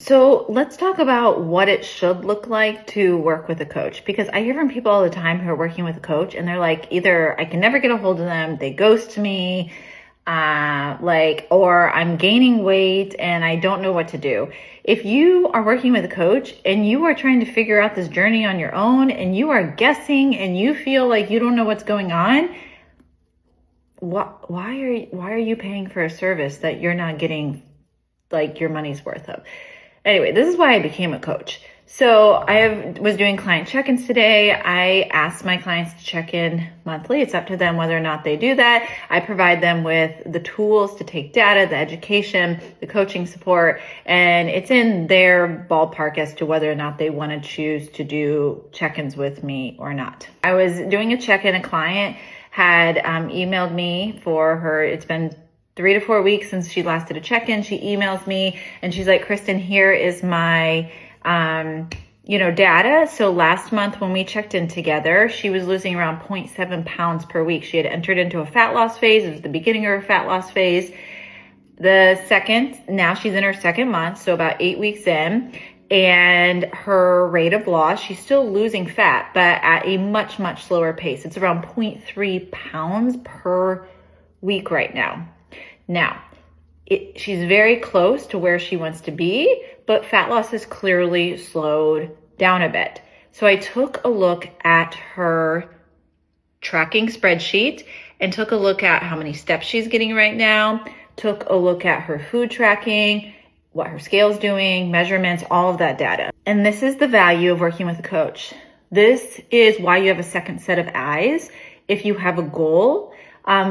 So let's talk about what it should look like to work with a coach, because I hear from people all the time who are working with a coach and they're like, either I can never get a hold of them, they ghost me, or I'm gaining weight and I don't know what to do. If you are working with a coach and you are trying to figure out this journey on your own and you are guessing and you feel like you don't know what's going on, why are you paying for a service that you're not getting like your money's worth of? Anyway, this is why I became a coach. So I was doing client check-ins today. I asked my clients to check in monthly. It's up to them whether or not they do that. I provide them with the tools to take data, the education, the coaching support, and it's in their ballpark as to whether or not they want to choose to do check-ins with me or not. I was doing a check-in. A client had emailed me for her. It's been 3 to 4 weeks since she last did a check-in. She emails me and she's like, Kristen, here is my, data. So last month when we checked in together, she was losing around 0.7 pounds per week. She had entered into a fat loss phase. It was the beginning of her fat loss phase. Now she's in her second month, so about 8 weeks in. And her rate of loss, she's still losing fat, but at a much, much slower pace. It's around 0.3 pounds per week right now. Now, she's very close to where she wants to be, but fat loss has clearly slowed down a bit. So I took a look at her tracking spreadsheet and took a look at how many steps she's getting right now, took a look at her food tracking, what her scale's doing, measurements, all of that data. And this is the value of working with a coach. This is why you have a second set of eyes if you have a goal.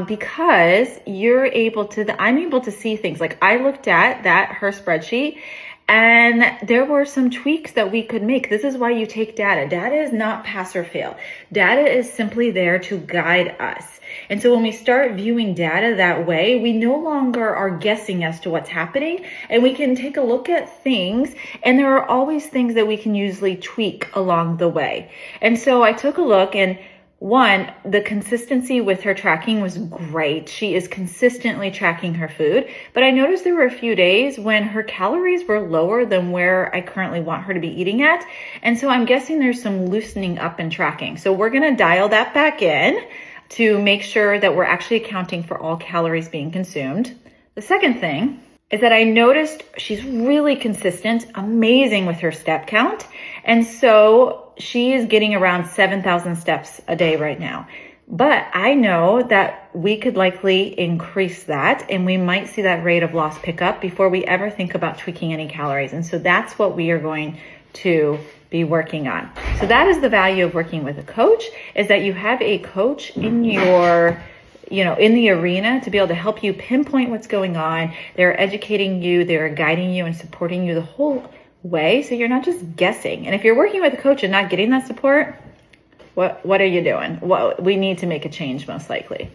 Because I'm able to see things. Like I looked at her spreadsheet and there were some tweaks that we could make. This is why you take data. Data is not pass or fail. Data is simply there to guide us. And so when we start viewing data that way, we no longer are guessing as to what's happening, and we can take a look at things, and there are always things that we can usually tweak along the way. And so I took a look, and one, the consistency with her tracking was great. She is consistently tracking her food, but I noticed there were a few days when her calories were lower than where I currently want her to be eating at. And so I'm guessing there's some loosening up in tracking. So we're going to dial that back in to make sure that we're actually accounting for all calories being consumed. The second thing is that I noticed she's really consistent, amazing with her step count. And so she is getting around 7,000 steps a day right now. But I know that we could likely increase that, and we might see that rate of loss pick up before we ever think about tweaking any calories. And so that's what we are going to be working on. So that is the value of working with a coach, is that you have a coach in in the arena to be able to help you pinpoint what's going on. They're educating you, they're guiding you and supporting you the whole way. So you're not just guessing. And if you're working with a coach and not getting that support, what are you doing? We need to make a change most likely.